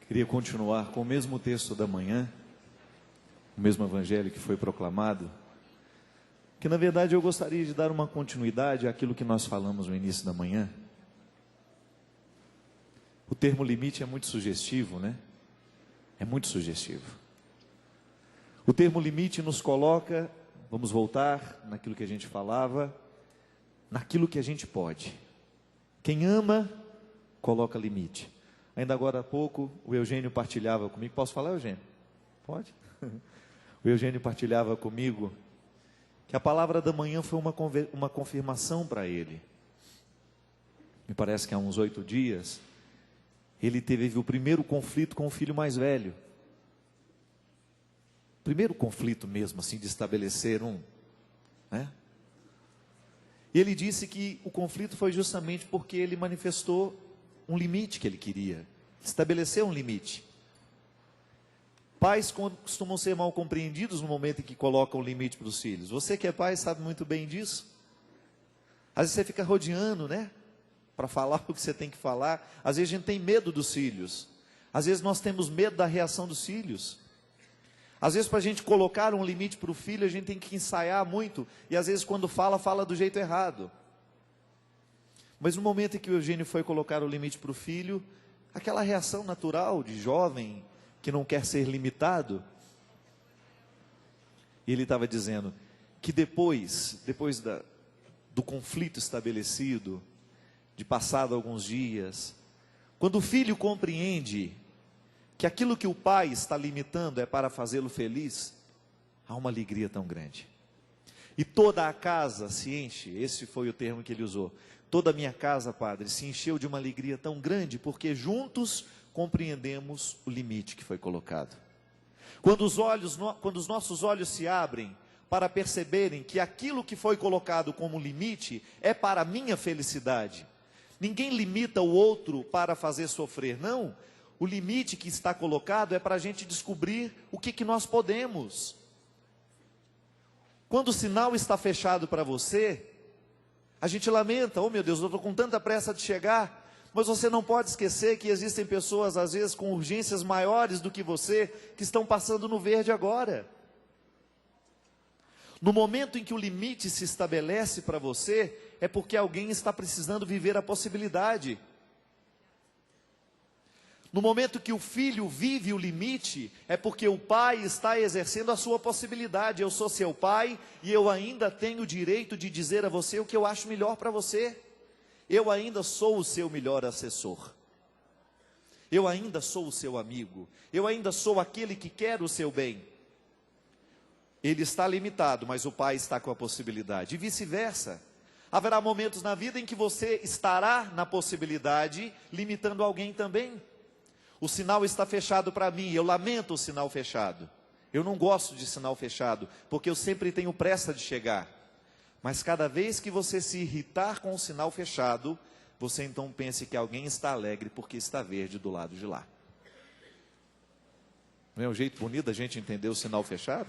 Queria continuar com o mesmo texto da manhã, o mesmo evangelho que foi proclamado, que na verdade eu gostaria de dar uma continuidade àquilo que nós falamos no início da manhã. O termo limite é muito sugestivo, né? É muito sugestivo. O termo limite nos coloca, vamos voltar naquilo que a gente falava, naquilo que a gente pode. Quem ama, coloca limite. Ainda agora há pouco, o Eugênio partilhava comigo. Posso falar, Eugênio? Pode? O Eugênio partilhava comigo que a palavra da manhã foi uma confirmação para ele. Me parece que há uns 8 dias, ele teve o primeiro conflito com o filho mais velho. Primeiro conflito mesmo, assim, de estabelecer né? E ele disse que o conflito foi justamente porque ele manifestou um limite que ele queria, estabeleceu um limite. Pais costumam ser mal compreendidos no momento em que colocam um limite para os filhos. Você que é pai sabe muito bem disso. Às vezes você fica rodeando, né? Para falar o que você tem que falar. Às vezes a gente tem medo dos filhos. Às vezes nós temos medo da reação dos filhos. Às vezes para a gente colocar um limite para o filho, a gente tem que ensaiar muito. E às vezes quando fala do jeito errado. Mas no momento em que o Eugênio foi colocar o limite para o filho, aquela reação natural de jovem que não quer ser limitado, e ele estava dizendo que depois do conflito estabelecido, de passado alguns dias, quando o filho compreende que aquilo que o pai está limitando é para fazê-lo feliz, há uma alegria tão grande. E toda a casa se enche, esse foi o termo que ele usou. Toda a minha casa, Padre, se encheu de uma alegria tão grande, porque juntos compreendemos o limite que foi colocado. Quando os nossos olhos se abrem para perceberem que aquilo que foi colocado como limite é para a minha felicidade. Ninguém limita o outro para fazer sofrer, não. O limite que está colocado é para a gente descobrir o que nós podemos. Quando o sinal está fechado para você, a gente lamenta, oh meu Deus, eu estou com tanta pressa de chegar. Mas você não pode esquecer que existem pessoas, às vezes, com urgências maiores do que você, que estão passando no verde agora. No momento em que o limite se estabelece para você, é porque alguém está precisando viver a possibilidade. No momento que o filho vive o limite, é porque o pai está exercendo a sua possibilidade. Eu sou seu pai e eu ainda tenho o direito de dizer a você o que eu acho melhor para você. Eu ainda sou o seu melhor assessor. Eu ainda sou o seu amigo. Eu ainda sou aquele que quer o seu bem. Ele está limitado, mas o pai está com a possibilidade. E vice-versa. Haverá momentos na vida em que você estará na possibilidade, limitando alguém também. O sinal está fechado para mim, eu lamento o sinal fechado. Eu não gosto de sinal fechado, porque eu sempre tenho pressa de chegar. Mas cada vez que você se irritar com o sinal fechado, você então pense que alguém está alegre porque está verde do lado de lá. Não é um jeito bonito da gente entender o sinal fechado?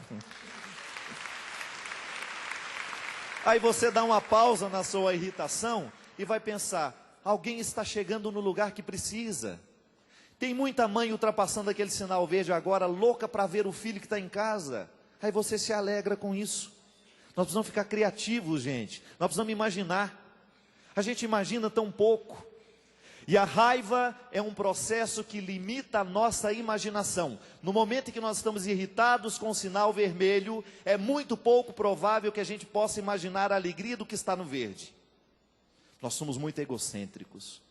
Aí você dá uma pausa na sua irritação e vai pensar, alguém está chegando no lugar que precisa. Tem muita mãe ultrapassando aquele sinal verde agora, louca para ver o filho que está em casa. Aí você se alegra com isso. Nós precisamos ficar criativos, gente. Nós precisamos imaginar. A gente imagina tão pouco. E a raiva é um processo que limita a nossa imaginação. No momento em que nós estamos irritados com o sinal vermelho, é muito pouco provável que a gente possa imaginar a alegria do que está no verde. Nós somos muito egocêntricos.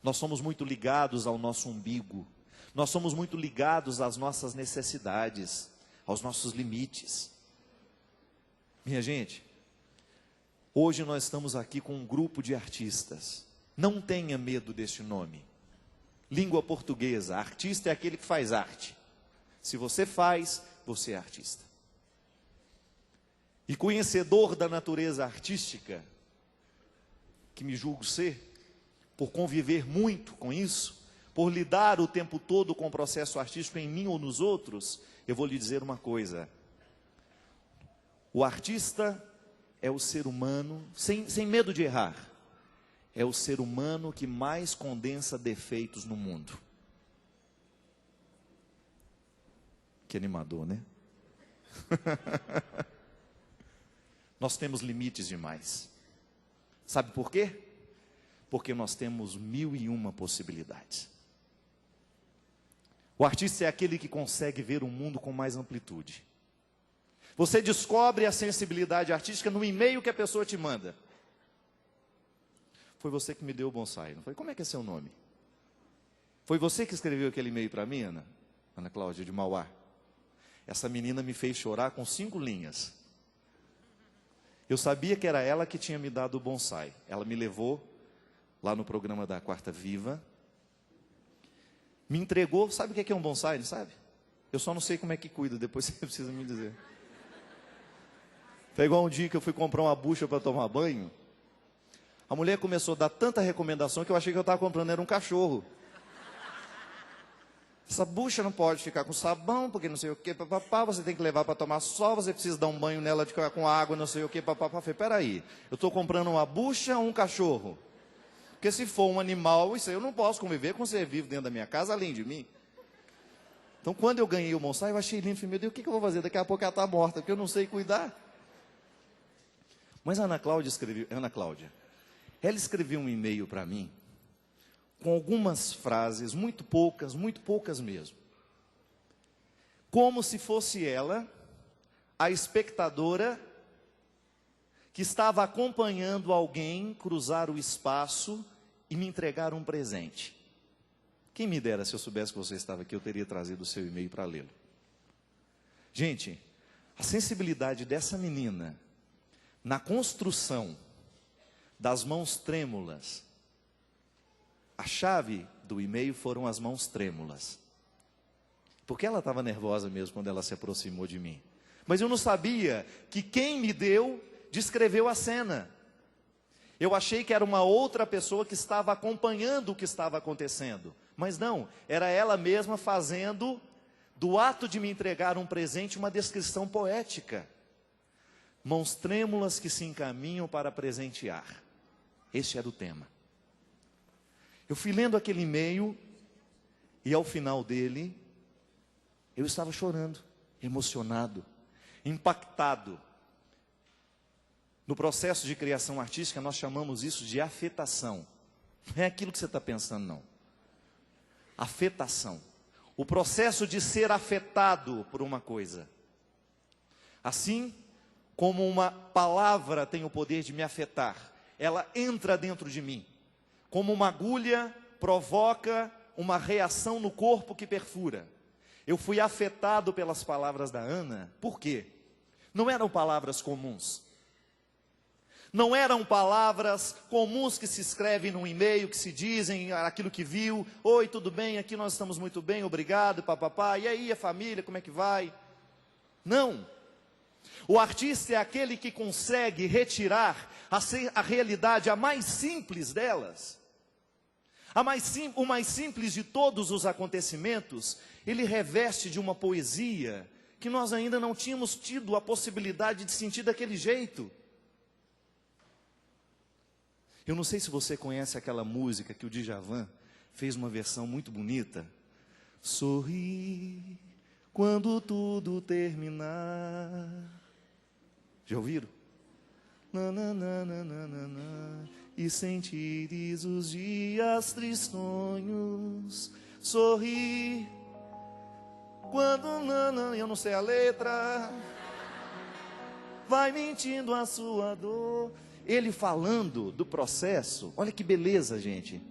Nós somos muito ligados ao nosso umbigo. Nós somos muito ligados às nossas necessidades, aos nossos limites. Minha gente, hoje nós estamos aqui com um grupo de artistas. Não tenha medo deste nome. Língua portuguesa, artista é aquele que faz arte. Se você faz, você é artista. E conhecedor da natureza artística, que me julgo ser, por conviver muito com isso, por lidar o tempo todo com o processo artístico em mim ou nos outros, eu vou lhe dizer uma coisa. O artista é o ser humano, sem medo de errar, é o ser humano que mais condensa defeitos no mundo. Que animador, né? Nós temos limites demais. Sabe por quê? Porque nós temos 1001 possibilidades. O artista é aquele que consegue ver o mundo com mais amplitude. Você descobre a sensibilidade artística no e-mail que a pessoa te manda. Foi você que me deu o bonsai, não foi? Como é que é seu nome? Foi você que escreveu aquele e-mail para mim, Ana? Ana Cláudia, de Mauá. Essa menina me fez chorar com 5 linhas. Eu sabia que era ela que tinha me dado o bonsai. Ela me levou lá no programa da Quarta Viva. Me entregou, sabe o que é um bonsai, não sabe? Eu só não sei como é que cuida, depois você precisa me dizer. Foi igual um dia que eu fui comprar uma bucha para tomar banho. A mulher começou a dar tanta recomendação que eu achei que eu estava comprando era um cachorro. Essa bucha não pode ficar com sabão, porque não sei o que, papapá, você tem que levar para tomar sol, você precisa dar um banho nela com água, não sei o que, papapá. Falei, peraí, eu estou comprando uma bucha ou um cachorro? Porque se for um animal, isso aí eu não posso conviver com um ser vivo dentro da minha casa, além de mim. Então, quando eu ganhei o bonsai, eu achei lindo. Falei, meu Deus, o que eu vou fazer? Daqui a pouco ela está morta, porque eu não sei cuidar. Mas a Ana Cláudia, ela escreveu um e-mail para mim, com algumas frases, muito poucas mesmo. Como se fosse ela, a espectadora, que estava acompanhando alguém cruzar o espaço e me entregar um presente. Quem me dera, se eu soubesse que você estava aqui, eu teria trazido o seu e-mail para lê-lo. Gente, a sensibilidade dessa menina, na construção das mãos trêmulas, a chave do e-mail foram as mãos trêmulas. Porque ela estava nervosa mesmo quando ela se aproximou de mim. Mas eu não sabia que quem me deu descreveu a cena. Eu achei que era uma outra pessoa que estava acompanhando o que estava acontecendo. Mas não, era ela mesma fazendo do ato de me entregar um presente uma descrição poética. Mãos trêmulas que se encaminham para presentear. Este era o tema. Eu fui lendo aquele e-mail e ao final dele, eu estava chorando, emocionado, impactado. No processo de criação artística, nós chamamos isso de afetação. Não é aquilo que você está pensando, não. Afetação. O processo de ser afetado por uma coisa. Assim como uma palavra tem o poder de me afetar, ela entra dentro de mim. Como uma agulha provoca uma reação no corpo que perfura. Eu fui afetado pelas palavras da Ana. Por quê? Não eram palavras comuns. Não eram palavras comuns que se escrevem num e-mail, que se dizem aquilo que viu. Oi, tudo bem? Aqui nós estamos muito bem, obrigado, papapá. E aí, a família, como é que vai? Não. O artista é aquele que consegue retirar a realidade, a mais simples delas. O mais simples de todos os acontecimentos, ele reveste de uma poesia que nós ainda não tínhamos tido a possibilidade de sentir daquele jeito. Eu não sei se você conhece aquela música que o Djavan fez uma versão muito bonita. Sorri quando tudo terminar. Já ouviram? E sentires os dias tristonhos. Sorri quando eu não sei a letra. Vai mentindo a sua dor. Ele falando do processo, olha que beleza, gente.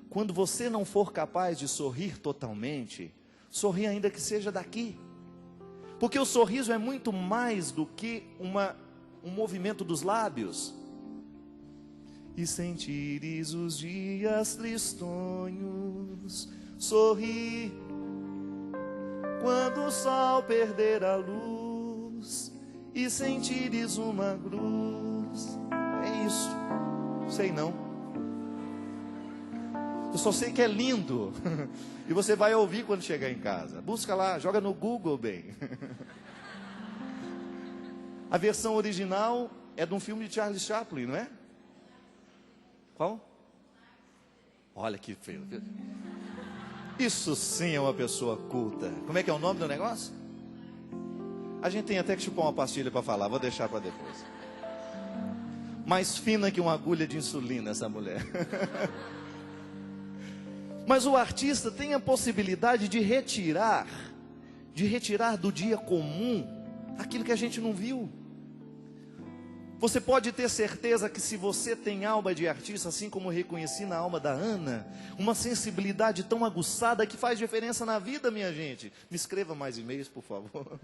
Quando você não for capaz de sorrir totalmente, sorri ainda que seja daqui. Porque o sorriso é muito mais do que um movimento dos lábios. E sentires os dias tristonhos, sorri quando o sol perder a luz, e sentires uma cruz. É isso, sei não. Eu só sei que é lindo. E você vai ouvir quando chegar em casa. Busca lá, joga no Google bem. A versão original é de um filme de Charles Chaplin, não é? Qual? Olha que feio. Isso sim é uma pessoa culta. Como é que é o nome do negócio? A gente tem até que chupar uma pastilha para falar, vou deixar para depois. Mais fina que uma agulha de insulina essa mulher. Mas o artista tem a possibilidade de retirar do dia comum aquilo que a gente não viu. Você pode ter certeza que se você tem alma de artista, assim como eu reconheci na alma da Ana, uma sensibilidade tão aguçada que faz diferença na vida, minha gente. Me escreva mais e-mails, por favor.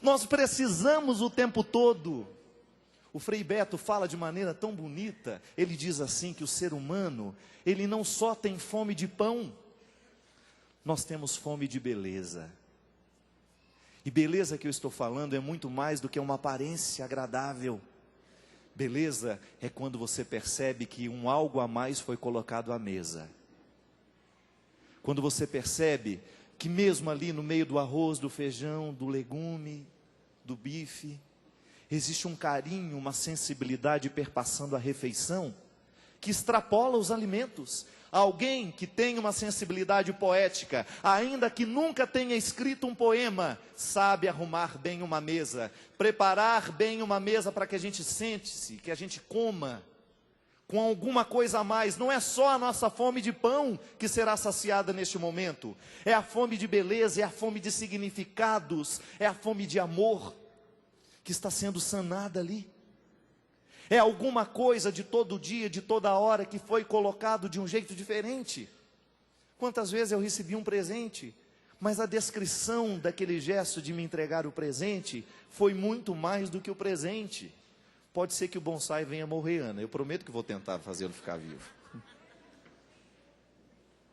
Nós precisamos o tempo todo. O Frei Beto fala de maneira tão bonita, ele diz assim que o ser humano, ele não só tem fome de pão, nós temos fome de beleza. E beleza que eu estou falando é muito mais do que uma aparência agradável. Beleza é quando você percebe que um algo a mais foi colocado à mesa. Quando você percebe que mesmo ali no meio do arroz, do feijão, do legume, do bife, existe um carinho, uma sensibilidade perpassando a refeição, que extrapola os alimentos. Alguém que tem uma sensibilidade poética, ainda que nunca tenha escrito um poema, sabe arrumar bem uma mesa, preparar bem uma mesa para que a gente sente-se, que a gente coma com alguma coisa a mais. Não é só a nossa fome de pão que será saciada neste momento, é a fome de beleza, é a fome de significados, é a fome de amor que está sendo sanada ali. É alguma coisa de todo dia, de toda hora, que foi colocado de um jeito diferente. Quantas vezes eu recebi um presente, mas a descrição daquele gesto de me entregar o presente foi muito mais do que o presente. Pode ser que o bonsai venha morrer, Ana. Eu prometo que vou tentar fazê-lo ficar vivo.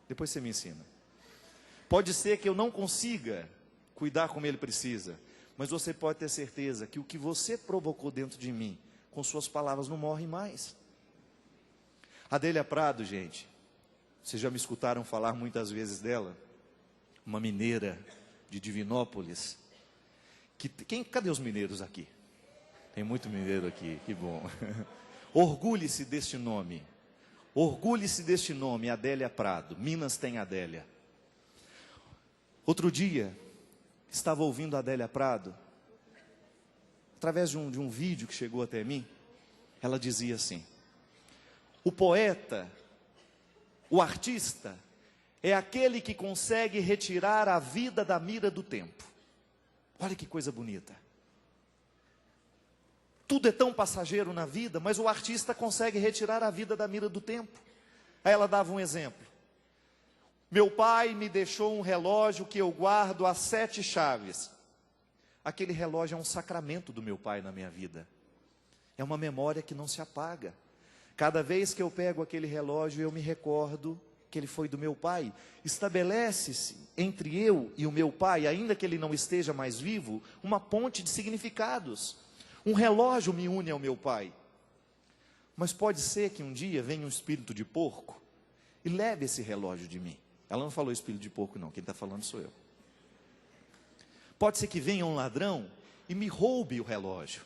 Depois você me ensina. Pode ser que eu não consiga cuidar como ele precisa, mas você pode ter certeza que o que você provocou dentro de mim, com suas palavras, não morre mais. Adélia Prado, gente, vocês já me escutaram falar muitas vezes dela, uma mineira de Divinópolis. Cadê os mineiros aqui? Tem muito mineiro aqui, que bom. Orgulhe-se deste nome. Orgulhe-se deste nome, Adélia Prado. Minas tem Adélia. Outro dia, estava ouvindo a Adélia Prado, através de um vídeo que chegou até mim. Ela dizia assim: o poeta, o artista, é aquele que consegue retirar a vida da mira do tempo. Olha que coisa bonita. Tudo é tão passageiro na vida, mas o artista consegue retirar a vida da mira do tempo. Aí ela dava um exemplo. Meu pai me deixou um relógio que eu guardo as 7 chaves. Aquele relógio é um sacramento do meu pai na minha vida. É uma memória que não se apaga. Cada vez que eu pego aquele relógio, eu me recordo que ele foi do meu pai. Estabelece-se entre eu e o meu pai, ainda que ele não esteja mais vivo, uma ponte de significados. Um relógio me une ao meu pai. Mas pode ser que um dia venha um espírito de porco e leve esse relógio de mim. Ela não falou espírito de porco não, quem está falando sou eu. Pode ser que venha um ladrão e me roube o relógio.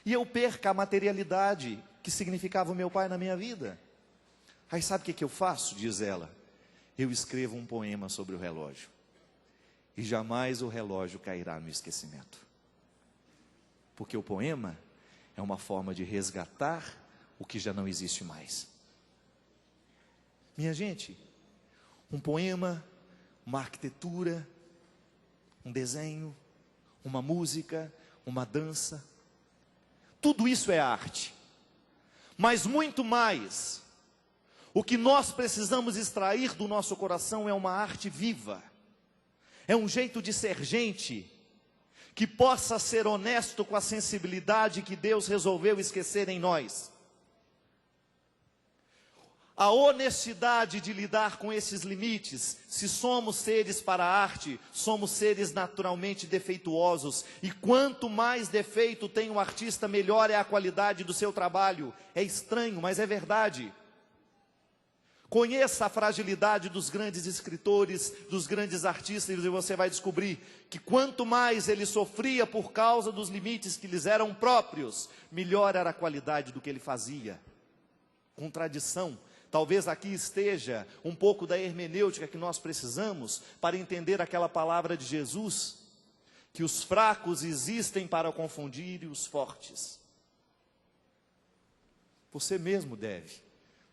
E eu perca a materialidade que significava o meu pai na minha vida. Aí sabe o que eu faço? Diz ela. Eu escrevo um poema sobre o relógio. E jamais o relógio cairá no esquecimento. Porque o poema é uma forma de resgatar o que já não existe mais. Minha gente, um poema, uma arquitetura, um desenho, uma música, uma dança, tudo isso é arte. Mas muito mais, o que nós precisamos extrair do nosso coração é uma arte viva. É um jeito de ser gente, que possa ser honesto com a sensibilidade que Deus resolveu esquecer em nós. A honestidade de lidar com esses limites. Se somos seres para a arte, somos seres naturalmente defeituosos. E quanto mais defeito tem o artista, melhor é a qualidade do seu trabalho. É estranho, mas é verdade. Conheça a fragilidade dos grandes escritores, dos grandes artistas, e você vai descobrir que quanto mais ele sofria por causa dos limites que lhes eram próprios, melhor era a qualidade do que ele fazia. Contradição. Talvez aqui esteja um pouco da hermenêutica que nós precisamos para entender aquela palavra de Jesus, que os fracos existem para confundir os fortes. Você mesmo deve.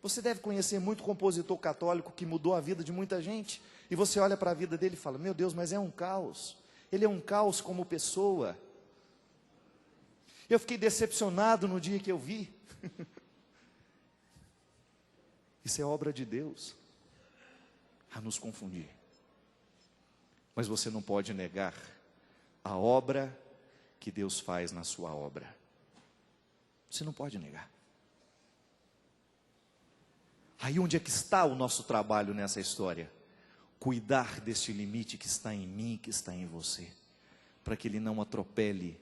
Você deve conhecer muito compositor católico que mudou a vida de muita gente. E você olha para a vida dele e fala, meu Deus, mas é um caos. Ele é um caos como pessoa. Eu fiquei decepcionado no dia que eu vi. Isso é obra de Deus a nos confundir. Mas você não pode negar a obra que Deus faz na sua obra. Você não pode negar. Aí onde é que está o nosso trabalho nessa história? Cuidar deste limite que está em mim, que está em você, para que ele não atropele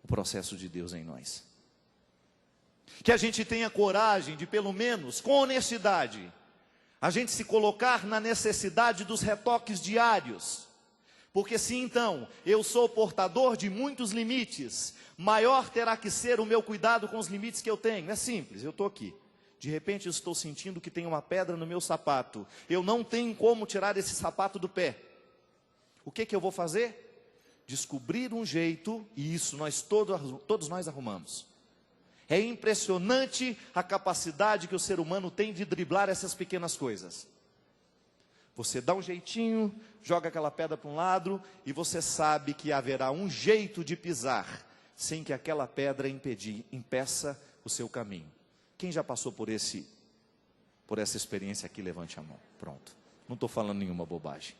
o processo de Deus em nós. Que a gente tenha coragem de, pelo menos, com honestidade, a gente se colocar na necessidade dos retoques diários. Porque se então eu sou portador de muitos limites, maior terá que ser o meu cuidado com os limites que eu tenho. É simples, eu estou aqui. De repente eu estou sentindo que tem uma pedra no meu sapato. Eu não tenho como tirar esse sapato do pé. O que eu vou fazer? Descobrir um jeito, e isso todos nós arrumamos. É impressionante a capacidade que o ser humano tem de driblar essas pequenas coisas. Você dá um jeitinho, joga aquela pedra para um lado, e você sabe que haverá um jeito de pisar, sem que aquela pedra impeça o seu caminho. Quem já passou por essa experiência aqui, levante a mão. Pronto. Não estou falando nenhuma bobagem.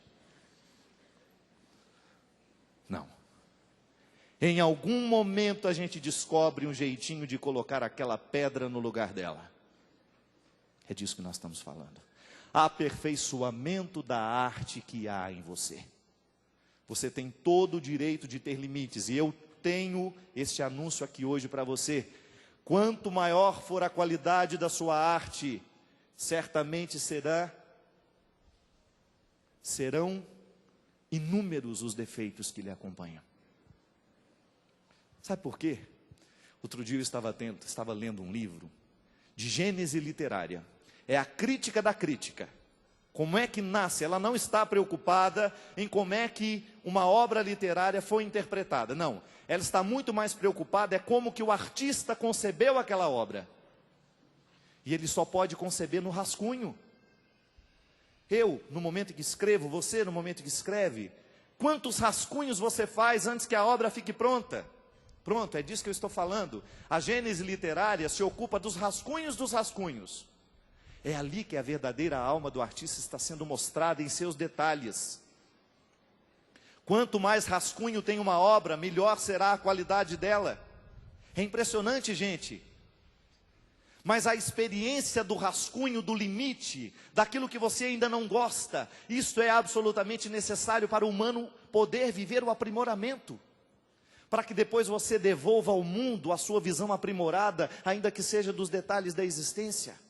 Não. Em algum momento a gente descobre um jeitinho de colocar aquela pedra no lugar dela. É disso que nós estamos falando. Aperfeiçoamento da arte que há em você. Você tem todo o direito de ter limites. E eu tenho este anúncio aqui hoje para você. Quanto maior for a qualidade da sua arte, certamente serão inúmeros os defeitos que lhe acompanham. Sabe por quê? Outro dia eu estava lendo um livro de gênese literária. É a crítica da crítica. Como é que nasce? Ela não está preocupada em como é que uma obra literária foi interpretada. Não, ela está muito mais preocupada como que o artista concebeu aquela obra. E ele só pode conceber no rascunho. Eu, no momento em que escrevo, você, no momento em que escreve, quantos rascunhos você faz antes que a obra fique pronta? Pronto, é disso que eu estou falando. A gênese literária se ocupa dos rascunhos dos rascunhos. É ali que a verdadeira alma do artista está sendo mostrada em seus detalhes. Quanto mais rascunho tem uma obra, melhor será a qualidade dela. É impressionante, gente. Mas a experiência do rascunho, do limite, daquilo que você ainda não gosta, isso é absolutamente necessário para o humano poder viver o aprimoramento. Para que depois você devolva ao mundo a sua visão aprimorada, ainda que seja dos detalhes da existência.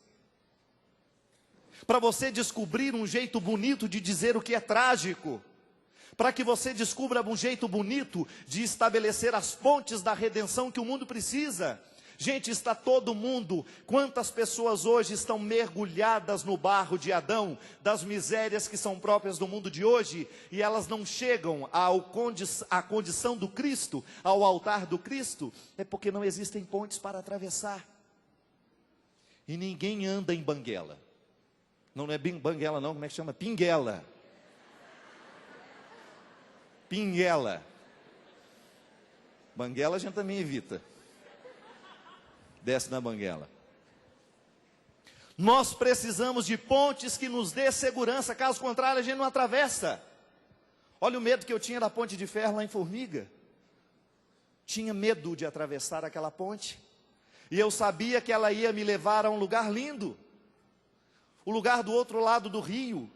Para você descobrir um jeito bonito de dizer o que é trágico. Para que você descubra um jeito bonito de estabelecer as pontes da redenção que o mundo precisa. Gente, está todo mundo, quantas pessoas hoje estão mergulhadas no barro de Adão, das misérias que são próprias do mundo de hoje, e elas não chegam à condição do Cristo, ao altar do Cristo, é porque não existem pontes para atravessar. E ninguém anda em banguela. Não é banguela não, como é que chama? Pinguela. Pinguela. Banguela a gente também evita. Desce na banguela. Nós precisamos de pontes que nos dê segurança, caso contrário a gente não atravessa. Olha o medo que eu tinha da ponte de ferro lá em Formiga. Tinha medo de atravessar aquela ponte. E eu sabia que ela ia me levar a um lugar lindo. O lugar do outro lado do rio,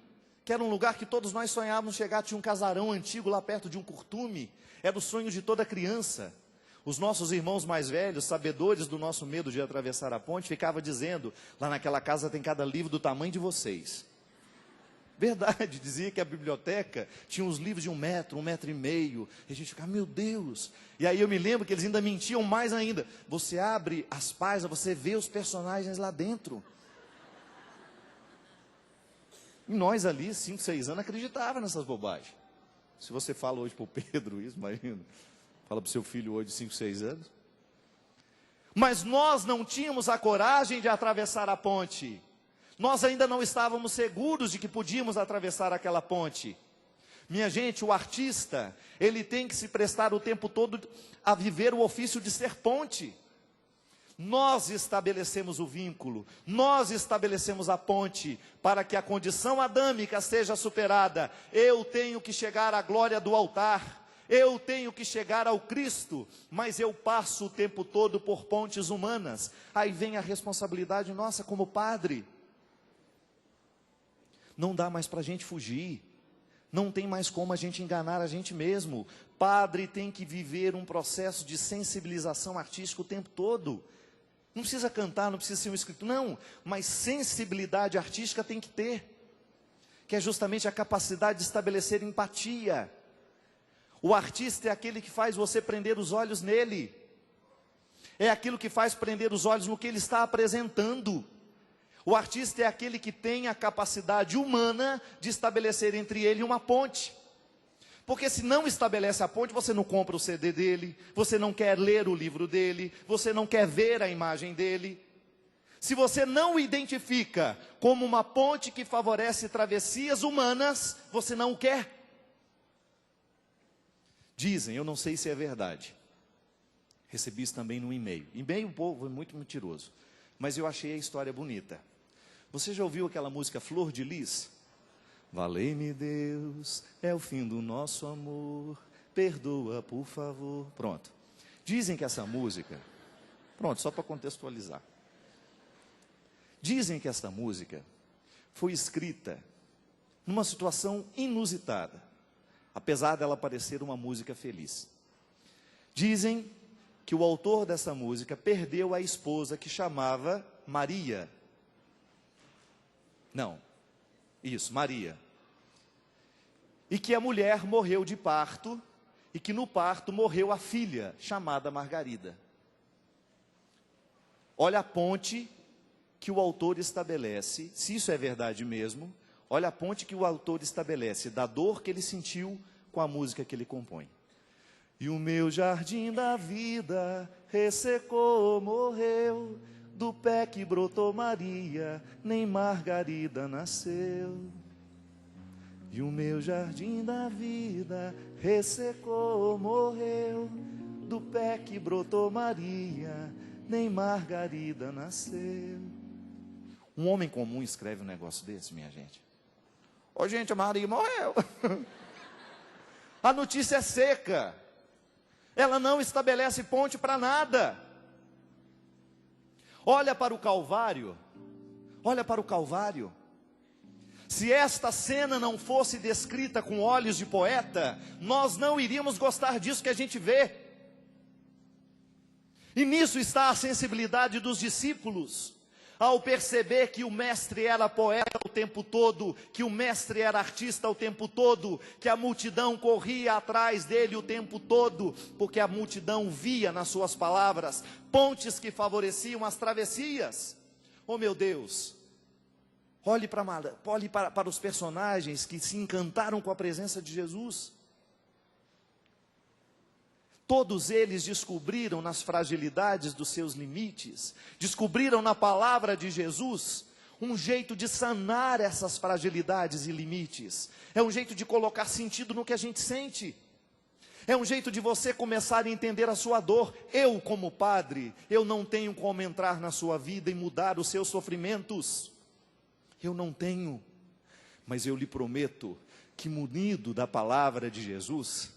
que era um lugar que todos nós sonhávamos chegar. Tinha um casarão antigo lá perto de um curtume. Era o sonho de toda criança. Os nossos irmãos mais velhos, sabedores do nosso medo de atravessar a ponte, ficavam dizendo, lá naquela casa tem cada livro do tamanho de vocês. Verdade, dizia que a biblioteca tinha uns livros de 1 metro, 1,5 metro. E a gente ficava, meu Deus. E aí eu me lembro que eles ainda mentiam mais ainda. Você abre as páginas, você vê os personagens lá dentro. E nós ali, 5, 6 anos, acreditávamos nessas bobagens. Se você fala hoje para o Pedro isso, imagina. Fala para o seu filho hoje de 5, 6 anos. Mas nós não tínhamos a coragem de atravessar a ponte. Nós ainda não estávamos seguros de que podíamos atravessar aquela ponte. Minha gente, o artista, ele tem que se prestar o tempo todo a viver o ofício de ser ponte. Nós estabelecemos o vínculo, nós estabelecemos a ponte, para que a condição adâmica seja superada. Eu tenho que chegar à glória do altar, eu tenho que chegar ao Cristo, mas eu passo o tempo todo por pontes humanas. Aí vem a responsabilidade nossa como padre. Não dá mais para a gente fugir. Não tem mais como a gente enganar a gente mesmo. Padre tem que viver um processo de sensibilização artística o tempo todo. Não precisa cantar, não precisa ser um escritor, não. Mas sensibilidade artística tem que ter. Que é justamente a capacidade de estabelecer empatia. O artista é aquele que faz você prender os olhos nele. É aquilo que faz prender os olhos no que ele está apresentando. O artista é aquele que tem a capacidade humana de estabelecer entre ele uma ponte. Porque se não estabelece a ponte, você não compra o CD dele, você não quer ler o livro dele, você não quer ver a imagem dele. Se você não o identifica como uma ponte que favorece travessias humanas, você não o quer. Dizem, eu não sei se é verdade. Recebi isso também no e-mail. E-mail, o povo é muito mentiroso. Mas eu achei a história bonita. Você já ouviu aquela música Flor de Lis? Valei-me Deus, é o fim do nosso amor, perdoa por favor. Pronto. Dizem que essa música, pronto, só para contextualizar. Dizem que esta música foi escrita numa situação inusitada, apesar dela parecer uma música feliz. Dizem que o autor dessa música perdeu a esposa que chamava Maria. Não, isso, Maria. E que a mulher morreu de parto, e que no parto morreu a filha, chamada Margarida. Olha a ponte que o autor estabelece, se isso é verdade mesmo, olha a ponte que o autor estabelece da dor que ele sentiu com a música que ele compõe. E o meu jardim da vida ressecou, morreu, do pé que brotou Maria, nem Margarida nasceu. E o meu jardim da vida ressecou, morreu, do pé que brotou Maria, nem Margarida nasceu. Um homem comum escreve um negócio desse, minha gente. Ô gente, a Maria morreu. A notícia é seca. Ela não estabelece ponte para nada. Olha para o Calvário. Olha para o Calvário. Se esta cena não fosse descrita com olhos de poeta, nós não iríamos gostar disso que a gente vê. E nisso está a sensibilidade dos discípulos, ao perceber que o mestre era poeta o tempo todo, que o mestre era artista o tempo todo, que a multidão corria atrás dele o tempo todo, porque a multidão via nas suas palavras pontes que favoreciam as travessias. Oh meu Deus! Olhe para os personagens que se encantaram com a presença de Jesus. Todos eles descobriram nas fragilidades dos seus limites, descobriram na palavra de Jesus um jeito de sanar essas fragilidades e limites. É um jeito de colocar sentido no que a gente sente. É um jeito de você começar a entender a sua dor. Eu, como padre, eu não tenho como entrar na sua vida e mudar os seus sofrimentos. Eu não tenho, mas eu lhe prometo que munido da palavra de Jesus,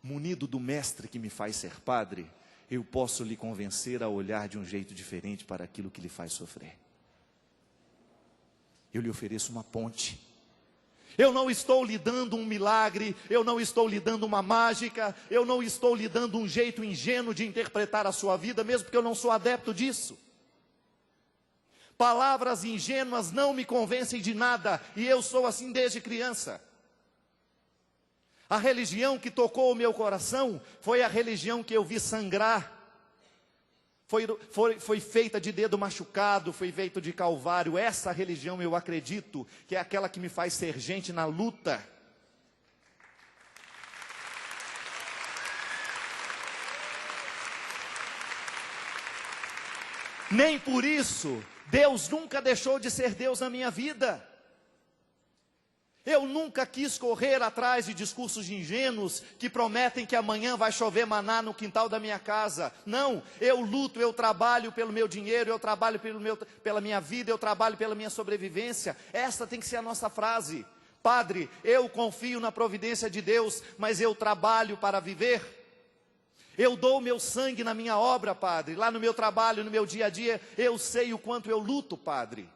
munido do mestre que me faz ser padre, eu posso lhe convencer a olhar de um jeito diferente para aquilo que lhe faz sofrer. Eu lhe ofereço uma ponte. Eu não estou lhe dando um milagre, eu não estou lhe dando uma mágica, eu não estou lhe dando um jeito ingênuo de interpretar a sua vida, mesmo porque eu não sou adepto disso. Palavras ingênuas não me convencem de nada, e eu sou assim desde criança. A religião que tocou o meu coração foi a religião que eu vi sangrar. Foi feita de dedo machucado, foi feita de calvário. Essa religião eu acredito que é aquela que me faz ser gente na luta. Nem por isso, Deus nunca deixou de ser Deus na minha vida. Eu nunca quis correr atrás de discursos ingênuos que prometem que amanhã vai chover maná no quintal da minha casa. Não, eu luto, eu trabalho pelo meu dinheiro, eu trabalho pela minha vida, eu trabalho pela minha sobrevivência. Essa tem que ser a nossa frase. Padre, eu confio na providência de Deus, mas eu trabalho para viver. Eu dou o meu sangue na minha obra, Padre, lá no meu trabalho, no meu dia a dia, eu sei o quanto eu luto, Padre.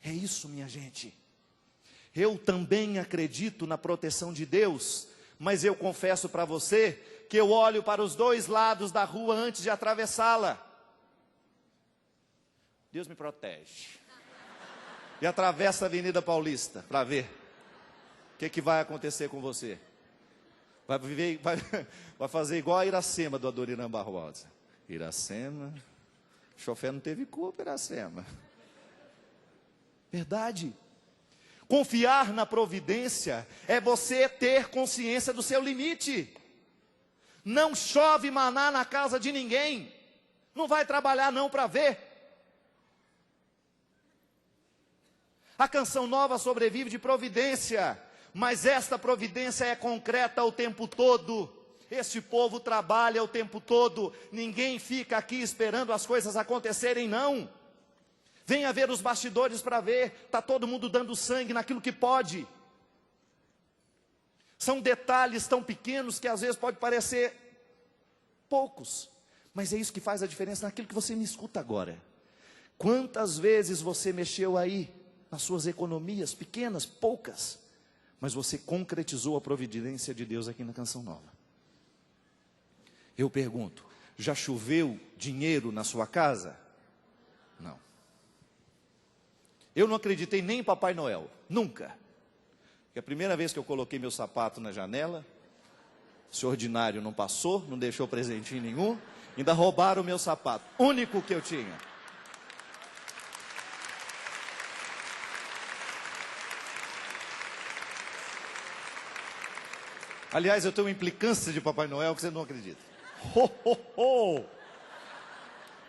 É isso, minha gente. Eu também acredito na proteção de Deus, mas eu confesso para você que eu olho para os dois lados da rua antes de atravessá-la. Deus me protege. E atravessa a Avenida Paulista para ver o que vai acontecer com você. Vai fazer igual a Iracema do Adoniran Barbosa. Iracema, o chofer não teve culpa, Iracema. Verdade. Confiar na providência é você ter consciência do seu limite. Não chove maná na casa de ninguém. Não vai trabalhar não para ver. A canção nova sobrevive de providência, mas esta providência é concreta o tempo todo. Este povo trabalha o tempo todo. Ninguém fica aqui esperando as coisas acontecerem, não. Venha ver os bastidores para ver, está todo mundo dando sangue naquilo que pode. São detalhes tão pequenos que às vezes pode parecer poucos, mas é isso que faz a diferença naquilo que você me escuta agora. Quantas vezes você mexeu aí nas suas economias, pequenas, poucas, mas você concretizou a providência de Deus aqui na Canção Nova. Eu pergunto, já choveu dinheiro na sua casa? Não. Eu não acreditei nem em Papai Noel, nunca. Porque a primeira vez que eu coloquei meu sapato na janela, esse ordinário não passou, não deixou presentinho nenhum, ainda roubaram o meu sapato, único que eu tinha. Aliás, eu tenho uma implicância de Papai Noel que você não acredita. Ho, ho, ho.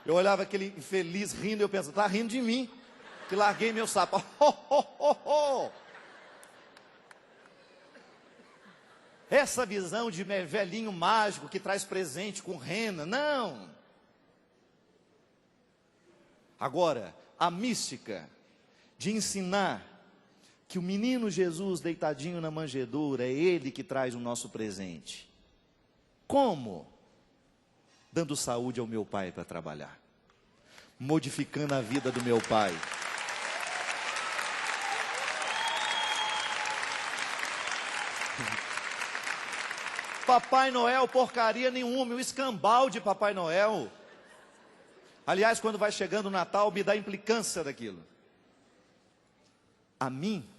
Eu olhava aquele infeliz rindo e eu pensava, está rindo de mim. Que larguei meu sapato. Ho, ho, ho, ho. Essa visão de velhinho mágico que traz presente com rena, não. Agora, a mística de ensinar que o menino Jesus deitadinho na manjedoura é ele que traz o nosso presente. Como? Dando saúde ao meu pai para trabalhar. Modificando a vida do meu pai. Papai Noel, porcaria nenhuma, o escambau de Papai Noel. Aliás, quando vai chegando o Natal, me dá implicância daquilo. A mim,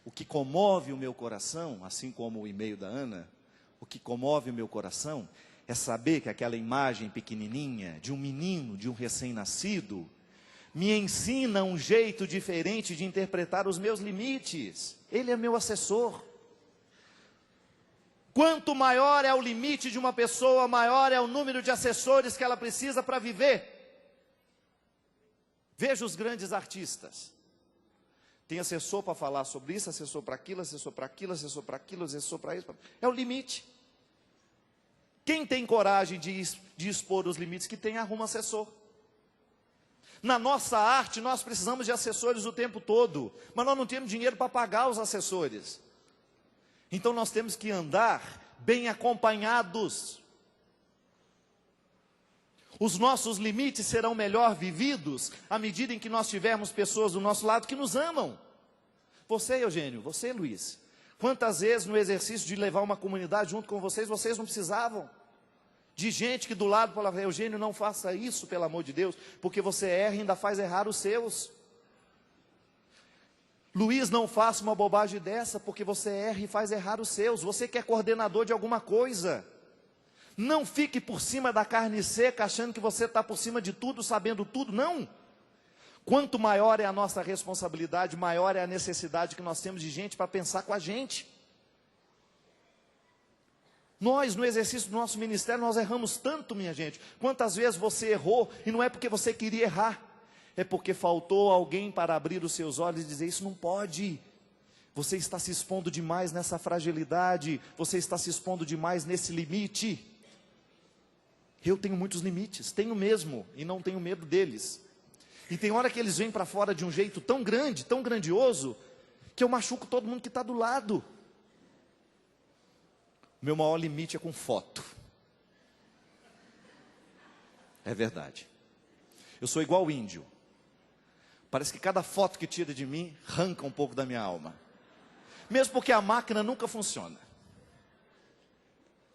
o que comove o meu coração, assim como o e-mail da Ana, o que comove o meu coração é saber que aquela imagem pequenininha de um menino, de um recém-nascido, me ensina um jeito diferente de interpretar os meus limites. Ele é meu assessor. Quanto maior é o limite de uma pessoa, maior é o número de assessores que ela precisa para viver. Veja os grandes artistas. Tem assessor para falar sobre isso, assessor para aquilo, assessor para aquilo, assessor para aquilo, assessor para isso. É o limite. Quem tem coragem de expor os limites que tem, arruma assessor. Na nossa arte, nós precisamos de assessores o tempo todo, mas nós não temos dinheiro para pagar os assessores. Então nós temos que andar bem acompanhados. Os nossos limites serão melhor vividos à medida em que nós tivermos pessoas do nosso lado que nos amam. Você, Eugênio, você, Luiz, quantas vezes no exercício de levar uma comunidade junto com vocês não precisavam de gente que do lado falava, Eugênio, não faça isso, pelo amor de Deus, porque você erra e ainda faz errar os seus. Luiz, não faça uma bobagem dessa, porque você erra e faz errar os seus. Você que é coordenador de alguma coisa. Não fique por cima da carne seca, achando que você está por cima de tudo, sabendo tudo. Não. Quanto maior é a nossa responsabilidade, maior é a necessidade que nós temos de gente para pensar com a gente. Nós, no exercício do nosso ministério, nós erramos tanto, minha gente. Quantas vezes você errou, e não é porque você queria errar. é porque faltou alguém para abrir os seus olhos e dizer: isso não pode. Você está se expondo demais nessa fragilidade, você está se expondo demais nesse limite. Eu tenho muitos limites, tenho mesmo, e não tenho medo deles. E tem hora que eles vêm para fora de um jeito tão grande, tão grandioso, que eu machuco todo mundo que está do lado. Meu maior limite é com foto. É verdade. Eu sou igual o índio. Parece que cada foto que tira de mim arranca um pouco da minha alma. Mesmo porque a máquina nunca funciona.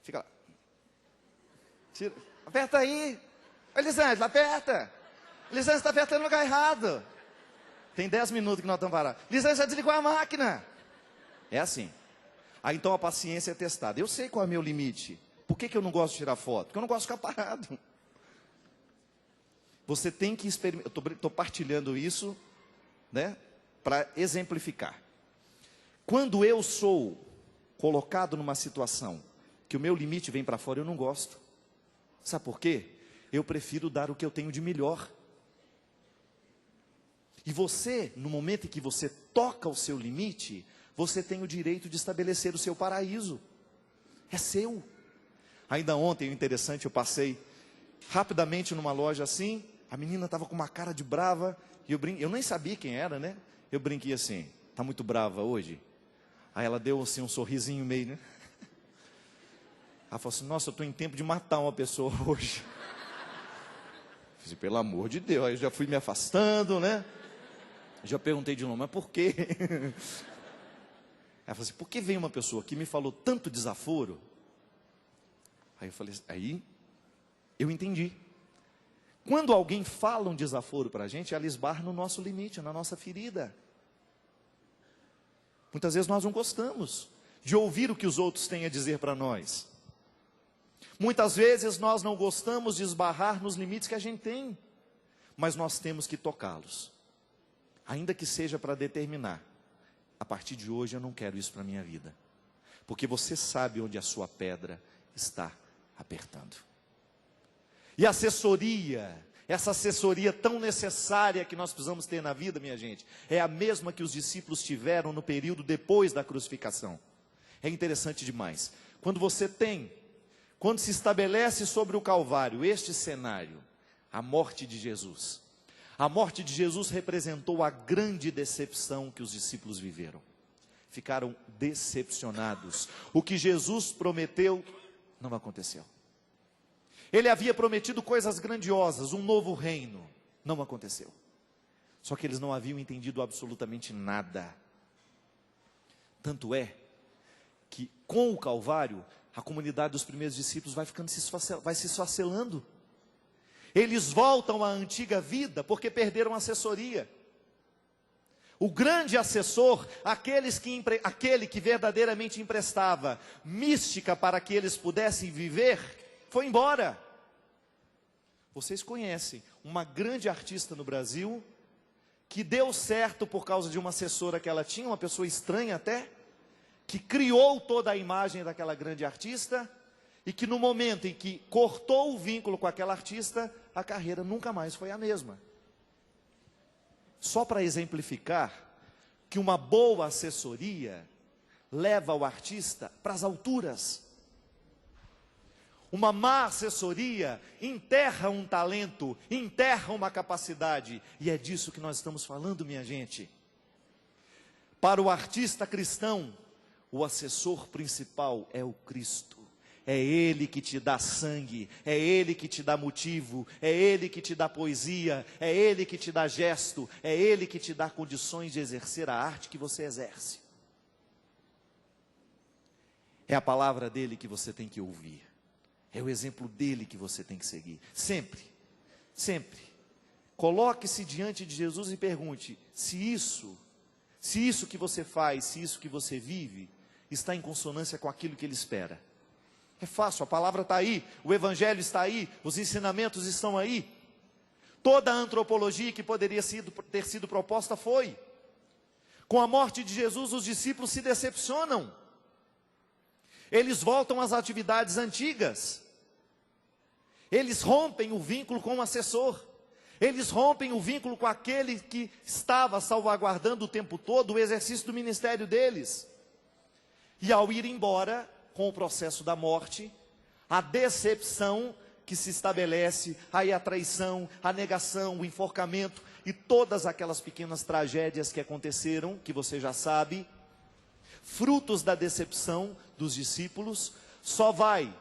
Fica lá. Tira. Aperta aí. Elisângela, aperta. Elisângela está apertando no lugar errado. Tem 10 minutos que nós estamos parados. Elisângela já desligou a máquina. É assim. Aí então a paciência é testada. Eu sei qual é o meu limite. Por que eu não gosto de tirar foto? Porque eu não gosto de ficar parado. Você tem que experimentar. Eu estou partilhando isso, né, para exemplificar. Quando eu sou colocado numa situação que o meu limite vem para fora, eu não gosto. Sabe por quê? Eu prefiro dar o que eu tenho de melhor. E você, no momento em que você toca o seu limite, você tem o direito de estabelecer o seu paraíso. É seu. Ainda ontem, o interessante, eu passei rapidamente numa loja assim, a menina estava com uma cara de brava, e eu nem sabia quem era, né? Eu brinquei assim: está muito brava hoje? Aí ela deu assim um sorrisinho meio, né? Ela falou assim: nossa, eu estou em tempo de matar uma pessoa hoje. Eu falei: pelo amor de Deus. Aí eu já fui me afastando, né? Já perguntei de novo: mas por quê? Ela falou assim: por que veio uma pessoa que me falou tanto desaforo? Aí eu falei: aí eu entendi. Quando alguém fala um desaforo para a gente, ela esbarra no nosso limite, na nossa ferida. Muitas vezes nós não gostamos de ouvir o que os outros têm a dizer para nós. Muitas vezes nós não gostamos de esbarrar nos limites que a gente tem, mas nós temos que tocá-los. Ainda que seja para determinar: a partir de hoje eu não quero isso para a minha vida. Porque você sabe onde a sua pedra está apertando. E a assessoria, essa assessoria tão necessária que nós precisamos ter na vida, minha gente, é a mesma que os discípulos tiveram no período depois da crucificação. É interessante demais. Quando se estabelece sobre o Calvário este cenário, a morte de Jesus. A morte de Jesus representou a grande decepção que os discípulos viveram. Ficaram decepcionados. O que Jesus prometeu não aconteceu. Ele havia prometido coisas grandiosas, um novo reino. Não aconteceu. Só que eles não haviam entendido absolutamente nada. Tanto é que com o Calvário, a comunidade dos primeiros discípulos vai se esfacelando. Eles voltam à antiga vida porque perderam a assessoria. O grande assessor, aquele que verdadeiramente emprestava mística para que eles pudessem viver, foi embora. Vocês conhecem uma grande artista no Brasil, que deu certo por causa de uma assessora que ela tinha, uma pessoa estranha até, que criou toda a imagem daquela grande artista, e que no momento em que cortou o vínculo com aquela artista, a carreira nunca mais foi a mesma. Só para exemplificar que uma boa assessoria leva o artista para as alturas. Uma má assessoria enterra um talento, enterra uma capacidade, e é disso que nós estamos falando, minha gente. Para o artista cristão, o assessor principal é o Cristo. É Ele que te dá sangue, é Ele que te dá motivo, é Ele que te dá poesia, é Ele que te dá gesto, é Ele que te dá condições de exercer a arte que você exerce. É a palavra dele que você tem que ouvir. É o exemplo dele que você tem que seguir. Sempre, sempre. Coloque-se diante de Jesus e pergunte se isso que você faz, se isso que você vive, está em consonância com aquilo que ele espera. É fácil, a palavra está aí, o evangelho está aí, os ensinamentos estão aí. Toda a antropologia que poderia ter sido proposta foi. Com a morte de Jesus, os discípulos se decepcionam. Eles voltam às atividades antigas. Eles rompem o vínculo com o assessor. Eles rompem o vínculo com aquele que estava salvaguardando o tempo todo o exercício do ministério deles. E ao ir embora, com o processo da morte, a decepção que se estabelece, aí a traição, a negação, o enforcamento e todas aquelas pequenas tragédias que aconteceram, que você já sabe, frutos da decepção dos discípulos, só vai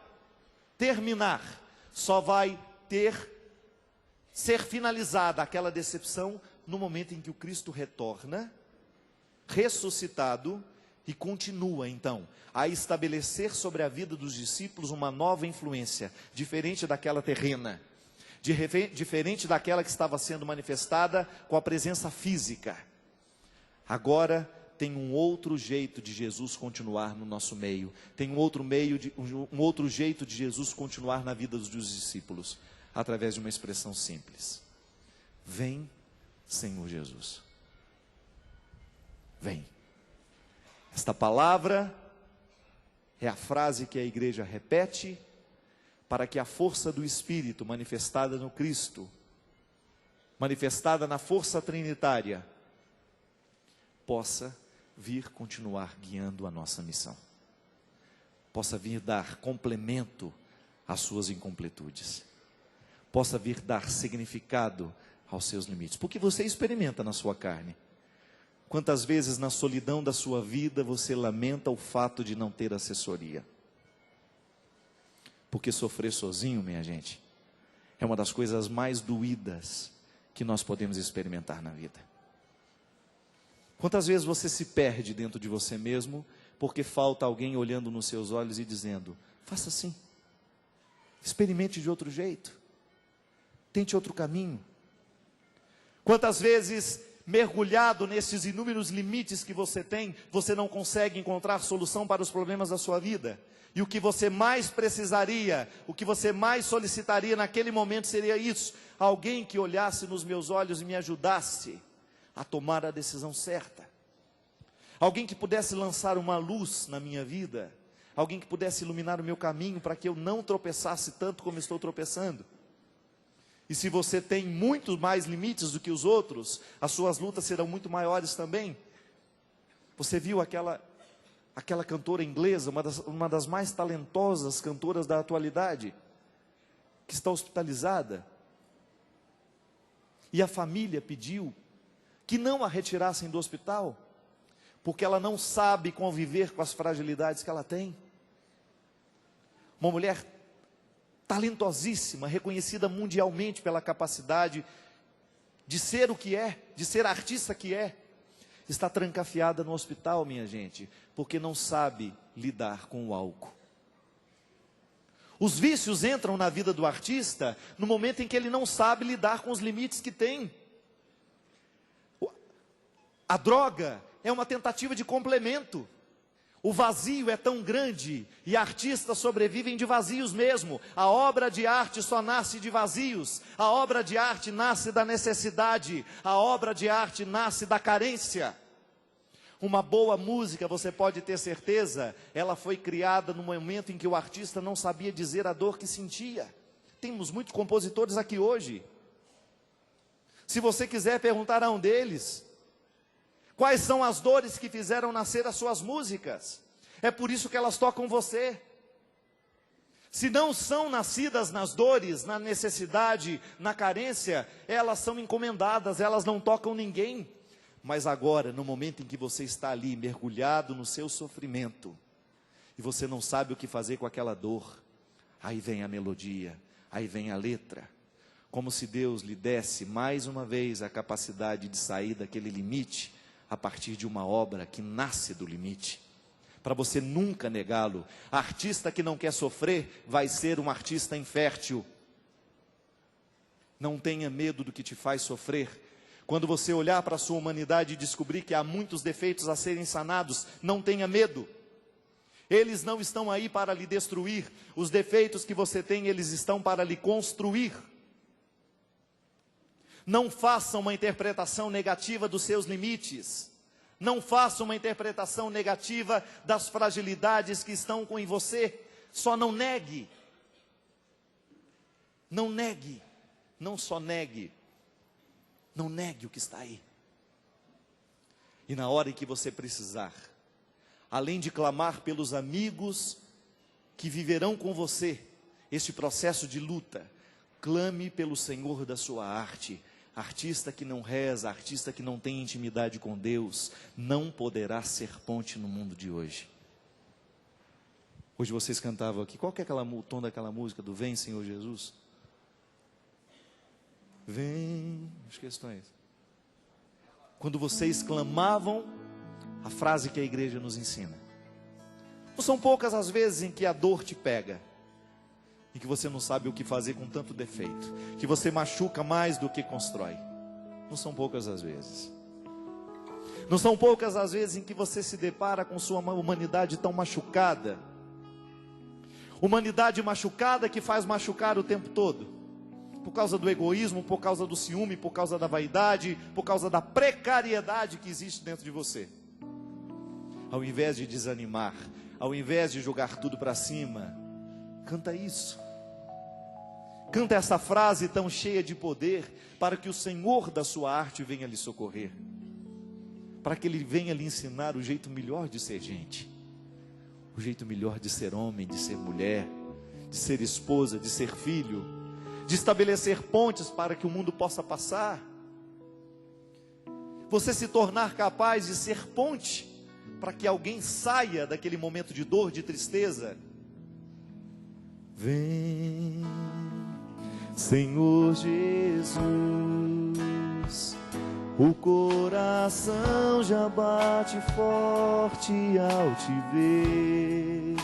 terminar, só vai ser finalizada aquela decepção no momento em que o Cristo retorna, ressuscitado, e continua então a estabelecer sobre a vida dos discípulos uma nova influência, diferente daquela terrena, diferente daquela que estava sendo manifestada com a presença física. Agora tem um outro jeito de Jesus continuar no nosso meio, tem um outro jeito de Jesus continuar na vida dos discípulos, através de uma expressão simples: vem, Senhor Jesus, vem. Esta palavra é a frase que a igreja repete para que a força do Espírito manifestada no Cristo, manifestada na força trinitária, possa vir continuar guiando a nossa missão, possa vir dar complemento às suas incompletudes, possa vir dar significado aos seus limites, porque você experimenta na sua carne. Quantas vezes na solidão da sua vida você lamenta o fato de não ter assessoria? Porque sofrer sozinho, minha gente, é uma das coisas mais doídas que nós podemos experimentar na vida. Quantas vezes você se perde dentro de você mesmo, porque falta alguém olhando nos seus olhos e dizendo: faça assim, experimente de outro jeito, tente outro caminho. Quantas vezes, mergulhado nesses inúmeros limites que você tem, você não consegue encontrar solução para os problemas da sua vida, e o que você mais precisaria, o que você mais solicitaria naquele momento seria isso: alguém que olhasse nos meus olhos e me ajudasse a tomar a decisão certa, alguém que pudesse lançar uma luz na minha vida, alguém que pudesse iluminar o meu caminho para que eu não tropeçasse tanto como estou tropeçando. E se você tem muito mais limites do que os outros, as suas lutas serão muito maiores também. Você viu aquela cantora inglesa, uma das mais talentosas cantoras da atualidade, que está hospitalizada, e a família pediu que não a retirassem do hospital, porque ela não sabe conviver com as fragilidades que ela tem. Uma mulher talentosíssima, reconhecida mundialmente pela capacidade de ser o que é, de ser a artista que é, está trancafiada no hospital, minha gente, porque não sabe lidar com o álcool. Os vícios entram na vida do artista no momento em que ele não sabe lidar com os limites que tem. A droga é uma tentativa de complemento. O vazio é tão grande e artistas sobrevivem de vazios mesmo. A obra de arte só nasce de vazios. A obra de arte nasce da necessidade. A obra de arte nasce da carência. Uma boa música, você pode ter certeza, ela foi criada no momento em que o artista não sabia dizer a dor que sentia. Temos muitos compositores aqui hoje. Se você quiser perguntar a um deles, quais são as dores que fizeram nascer as suas músicas? É por isso que elas tocam você. Se não são nascidas nas dores, na necessidade, na carência, elas são encomendadas, elas não tocam ninguém. Mas agora, no momento em que você está ali, mergulhado no seu sofrimento, e você não sabe o que fazer com aquela dor, aí vem a melodia, aí vem a letra, como se Deus lhe desse mais uma vez a capacidade de sair daquele limite, a partir de uma obra que nasce do limite, para você nunca negá-lo. Artista que não quer sofrer, vai ser um artista infértil. Não tenha medo do que te faz sofrer. Quando você olhar para a sua humanidade e descobrir que há muitos defeitos a serem sanados, não tenha medo. Eles não estão aí para lhe destruir. Os defeitos que você tem, eles estão para lhe construir. Não faça uma interpretação negativa dos seus limites. Não faça uma interpretação negativa das fragilidades que estão em você. Só não negue. Não negue. Não só negue, Não negue o que está aí. E na hora em que você precisar, além de clamar pelos amigos que viverão com você este processo de luta, clame pelo Senhor da sua arte. Artista que não reza, artista que não tem intimidade com Deus, não poderá ser ponte no mundo de hoje. Hoje vocês cantavam aqui, qual que é o tom daquela música do Vem Senhor Jesus? Vem, as questões. Quando vocês clamavam, a frase que a igreja nos ensina. Não são poucas as vezes em que a dor te pega, em que você não sabe o que fazer com tanto defeito, que você machuca mais do que constrói. Não são poucas as vezes. Não são poucas as vezes em que você se depara com sua humanidade tão machucada. Humanidade machucada que faz machucar o tempo todo. Por causa do egoísmo, por causa do ciúme, por causa da vaidade, por causa da precariedade que existe dentro de você. Ao invés de desanimar, ao invés de jogar tudo para cima, canta isso. Canta essa frase tão cheia de poder, para que o Senhor da sua arte venha lhe socorrer. Para que Ele venha lhe ensinar o jeito melhor de ser gente. O jeito melhor de ser homem, de ser mulher, de ser esposa, de ser filho, de estabelecer pontes para que o mundo possa passar. Você se tornar capaz de ser ponte, para que alguém saia daquele momento de dor, de tristeza. Vem, Senhor Jesus, o coração já bate forte ao te ver.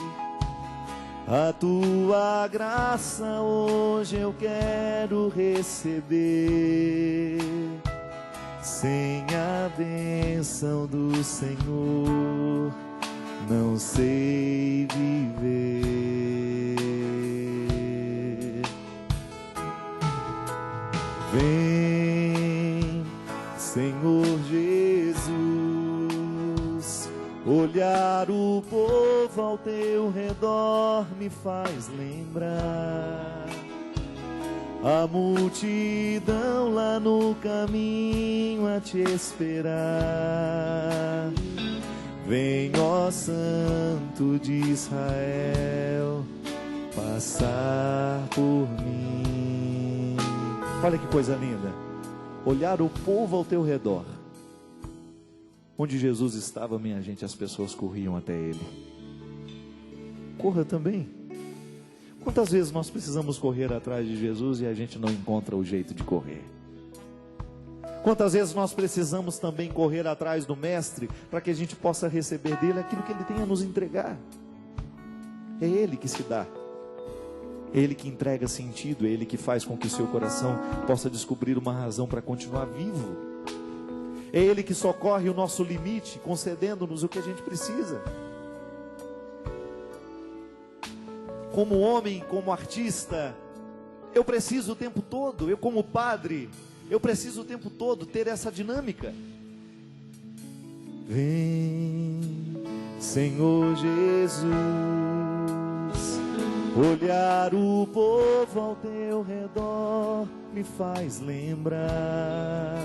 A tua graça hoje eu quero receber. Sem a bênção do Senhor, não sei viver. Vem, Senhor Jesus, olhar o povo ao teu redor me faz lembrar a multidão lá no caminho a te esperar. Vem, ó Santo de Israel, passar por mim. Olha que coisa linda. Olhar o povo ao teu redor. Onde Jesus estava, minha gente, as pessoas corriam até Ele. Corra também. Quantas vezes nós precisamos correr atrás de Jesus e a gente não encontra o jeito de correr? Quantas vezes nós precisamos também correr atrás do Mestre para que a gente possa receber dele aquilo que Ele tem a nos entregar? É Ele que se dá. É Ele que entrega sentido, é Ele que faz com que o seu coração possa descobrir uma razão para continuar vivo. É Ele que socorre o nosso limite, concedendo-nos o que a gente precisa. Como homem, como artista, eu preciso o tempo todo, eu como padre, eu preciso o tempo todo ter essa dinâmica. Vem, Senhor Jesus, olhar o povo ao teu redor me faz lembrar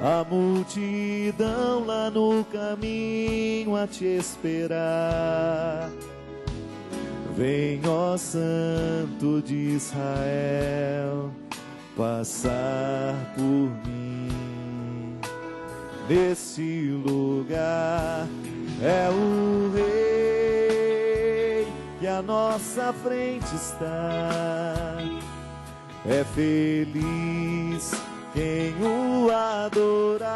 a multidão lá no caminho a te esperar. Vem, ó Santo de Israel, passar por mim. Nesse lugar é o Rei que à nossa frente está. É feliz quem o adorar.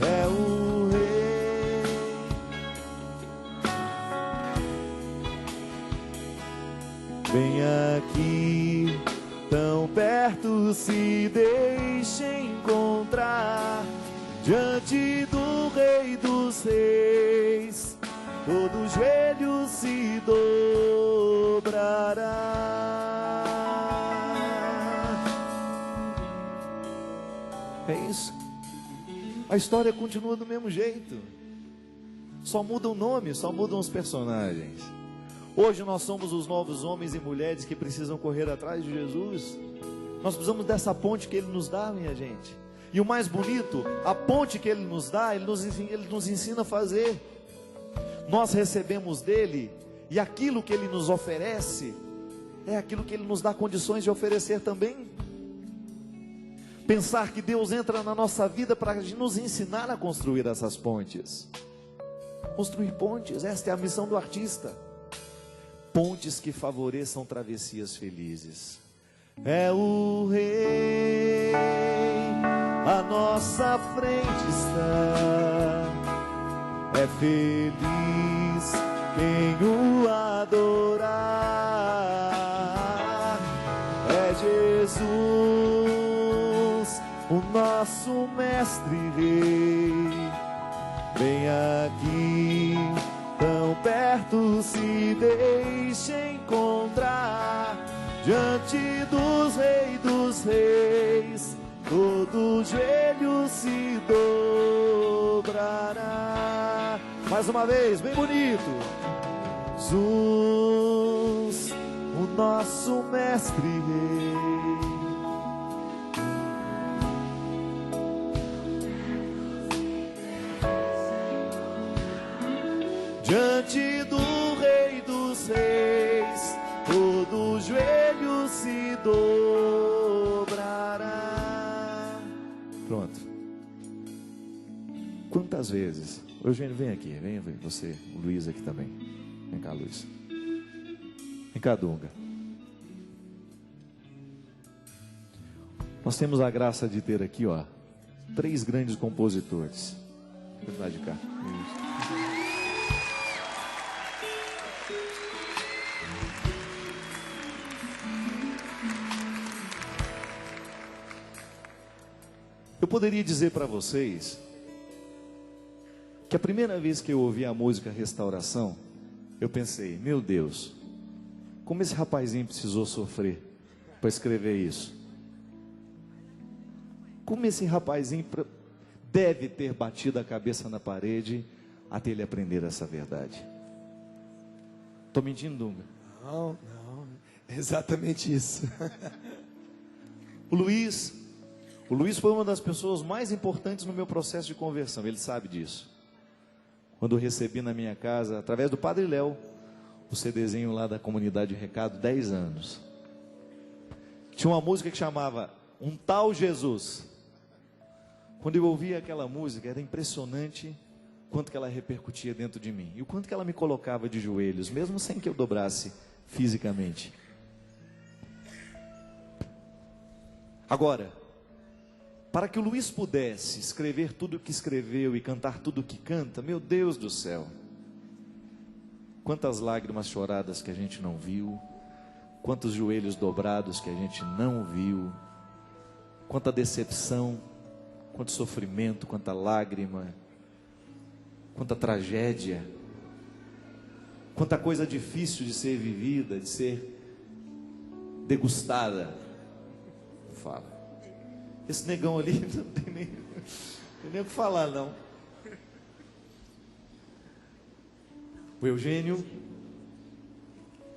É o Rei. Vem aqui, tão perto, se deixe encontrar. Diante do Rei dos Reis, todo joelho se dobrará. É isso. A história continua do mesmo jeito. Só muda o nome, só mudam os personagens. Hoje nós somos os novos homens e mulheres que precisam correr atrás de Jesus. Nós precisamos dessa ponte que Ele nos dá, minha gente. E o mais bonito, a ponte que Ele nos dá, Ele nos ensina a fazer. Nós recebemos dEle, e aquilo que Ele nos oferece, é aquilo que Ele nos dá condições de oferecer também. Pensar que Deus entra na nossa vida para nos ensinar a construir essas pontes. Construir pontes, esta é a missão do artista. Pontes que favoreçam travessias felizes. É o Rei, à nossa frente está. É feliz quem o adorar. É Jesus, o nosso mestre rei. Vem aqui, tão perto, se deixe encontrar. Diante dos reis dos reis, todo joelho se dobrará. Mais uma vez, bem bonito. Jesus, o nosso mestre rei. Diante do Rei dos Reis, todo joelho se dobrará. Pronto. Quantas vezes? Eugênio, vem aqui, vem você, o Luiz aqui também. Vem cá, Luiz. Vem cá, Dunga. Nós temos a graça de ter aqui, ó, 3 grandes compositores. Vem lá de cá. Isso. Eu poderia dizer para vocês que a primeira vez que eu ouvi a música Restauração, eu pensei, meu Deus, como esse rapazinho precisou sofrer para escrever isso. Como esse rapazinho deve ter batido a cabeça na parede até ele aprender essa verdade. Estou mentindo, Dunga? Não, é exatamente isso. O Luiz foi uma das pessoas mais importantes no meu processo de conversão, ele sabe disso. Quando eu recebi na minha casa, através do Padre Léo, o CDzinho lá da comunidade de Recado, 10 anos. Tinha uma música que chamava Um Tal Jesus. Quando eu ouvia aquela música, era impressionante quanto que ela repercutia dentro de mim. E o quanto que ela me colocava de joelhos, mesmo sem que eu dobrasse fisicamente. Agora, para que o Luiz pudesse escrever tudo o que escreveu e cantar tudo o que canta, meu Deus do céu, quantas lágrimas choradas que a gente não viu, quantos joelhos dobrados que a gente não viu, quanta decepção, quanto sofrimento, quanta lágrima, quanta tragédia, quanta coisa difícil de ser vivida, de ser degustada. Fala. Esse negão ali não tem nem o que falar, não. O Eugênio,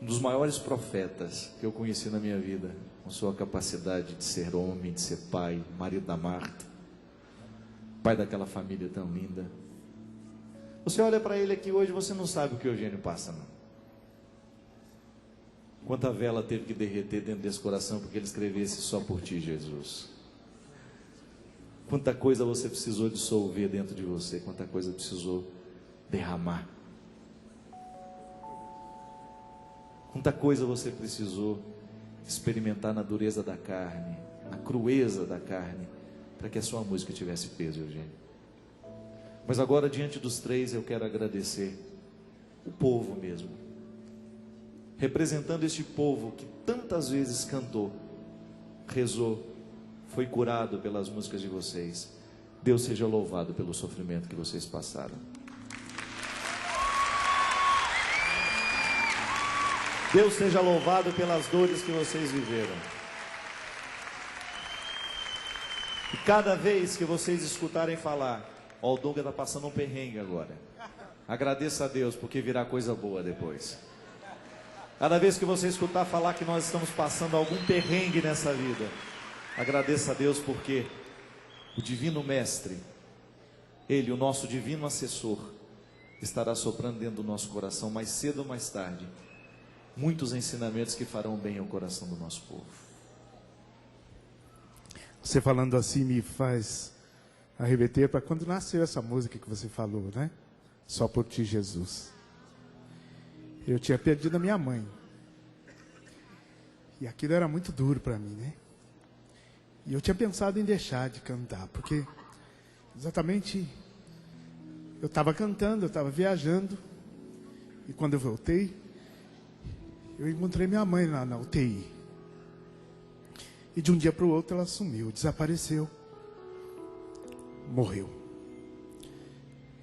um dos maiores profetas que eu conheci na minha vida, com sua capacidade de ser homem, de ser pai, marido da Marta, pai daquela família tão linda. Você olha para ele aqui hoje, você não sabe o que o Eugênio passa, não. Quanta vela teve que derreter dentro desse coração porque ele escrevesse Só por Ti, Jesus. Quanta coisa você precisou dissolver dentro de você, quanta coisa precisou derramar. Quanta coisa você precisou experimentar na dureza da carne, na crueza da carne, para que a sua música tivesse peso, Eugênio. Mas agora, diante dos 3, eu quero agradecer o povo mesmo, representando este povo que tantas vezes cantou, rezou, foi curado pelas músicas de vocês. Deus seja louvado pelo sofrimento que vocês passaram. Deus seja louvado pelas dores que vocês viveram. E cada vez que vocês escutarem falar, ó, o Dunga está passando um perrengue agora, agradeça a Deus, porque virá coisa boa depois. Cada vez que você escutar falar que nós estamos passando algum perrengue nessa vida, Agradeça a Deus porque o Divino Mestre, Ele, o nosso Divino Assessor, estará soprando dentro do nosso coração mais cedo ou mais tarde muitos ensinamentos que farão bem ao coração do nosso povo. Você falando assim me faz arremeter para quando nasceu essa música que você falou, né? Só por ti, Jesus. Eu tinha perdido a minha mãe. E aquilo era muito duro para mim, né? E eu tinha pensado em deixar de cantar, porque exatamente eu estava cantando, eu estava viajando, e quando eu voltei, eu encontrei minha mãe lá na UTI. E de um dia para o outro ela sumiu, desapareceu, morreu.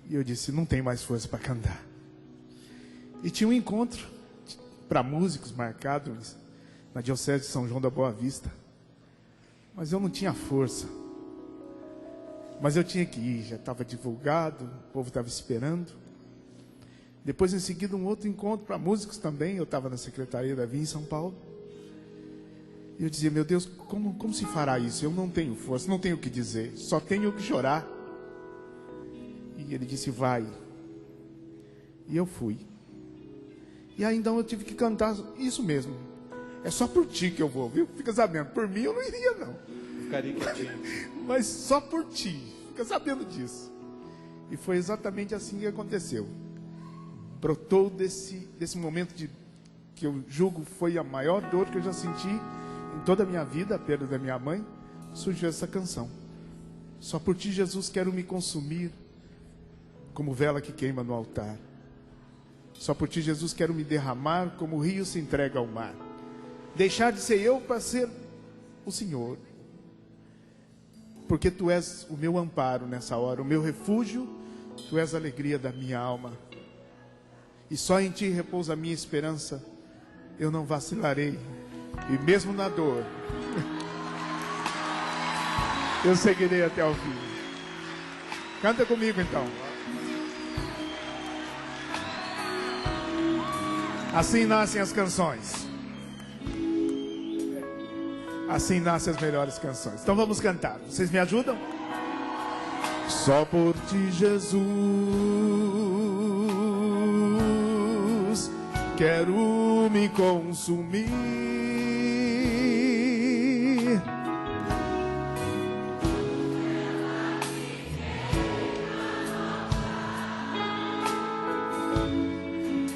E eu disse, não tem mais força para cantar. E tinha um encontro para músicos marcado na Diocese de São João da Boa Vista. Mas eu não tinha força. Mas eu tinha que ir, já estava divulgado, o povo estava esperando. Depois, em seguida, um outro encontro para músicos também. Eu estava na Secretaria da Vinha em São Paulo. E eu dizia, meu Deus, como se fará isso? Eu não tenho força, não tenho o que dizer, só tenho o que chorar. E ele disse, vai. E eu fui. E aí então eu tive que cantar isso mesmo. É só por ti que eu vou, viu? Fica sabendo, por mim eu não iria não. Ficaria quietinho. Mas só por ti, fica sabendo disso. E foi exatamente assim que aconteceu. Brotou desse momento que eu julgo foi a maior dor que eu já senti em toda a minha vida, a perda da minha mãe, surgiu essa canção. Só por ti, Jesus, quero me consumir como vela que queima no altar. Só por ti, Jesus, quero me derramar como o rio se entrega ao mar. Deixar de ser eu para ser o Senhor. Porque tu és o meu amparo nessa hora, o meu refúgio, tu és a alegria da minha alma. E só em ti repousa a minha esperança, eu não vacilarei. E mesmo na dor, eu seguirei até o fim. Canta comigo então. Assim nascem as canções. Assim nascem as melhores canções. Então vamos cantar. Vocês me ajudam? Só por ti, Jesus, quero me consumir.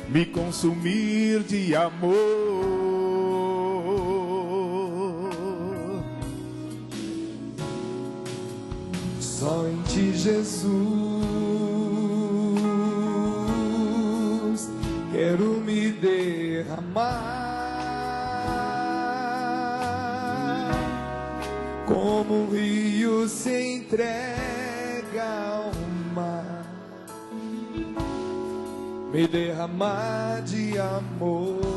Me consumir de amor. Só em ti, Jesus, quero me derramar, como um rio se entrega ao mar, me derramar de amor.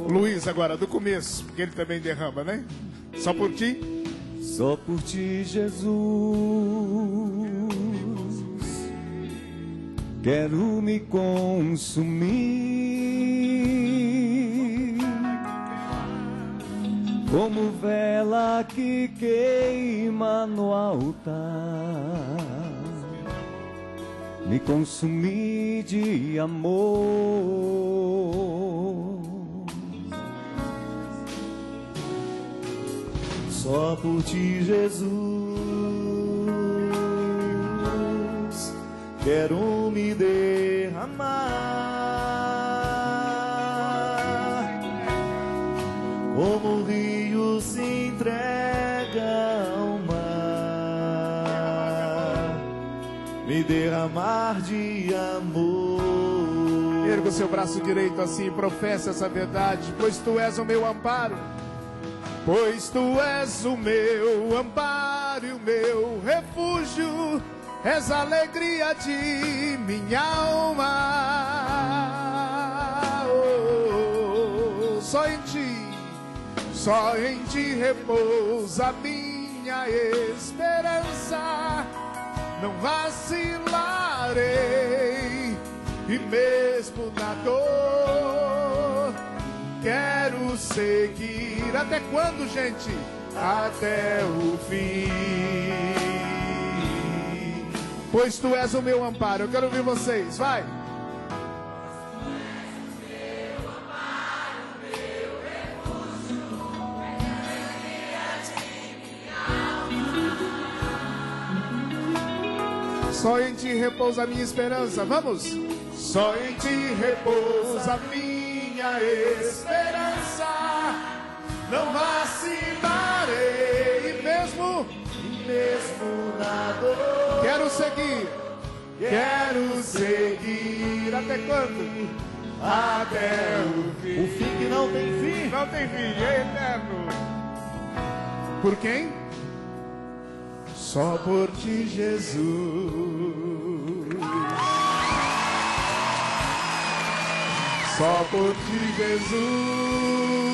Luiz, agora do começo, porque ele também derrama, né? Só por ti. Só por ti, Jesus, quero me consumir, como vela que queima no altar, me consumir de amor. Só por ti, Jesus, quero me derramar, como o rio se entrega ao mar, me derramar de amor. Erga o seu braço direito assim e professa essa verdade, pois tu és o meu amparo. Pois tu és o meu amparo e o meu refúgio, és a alegria de minha alma. Oh, só em ti repousa a minha esperança. Não vacilarei, e mesmo na dor quero seguir. Até quando, gente? Até o fim. Pois tu és o meu amparo. Eu quero ouvir vocês, vai. Só em ti repousa a minha esperança. Vamos! Só em ti repousa a minha esperança. Não vacilarei mesmo na dor. Quero seguir até quando? Até o fim. O fim que não tem fim. Não tem fim, é eterno. Por quem? Só por ti, Jesus. Só por ti, Jesus.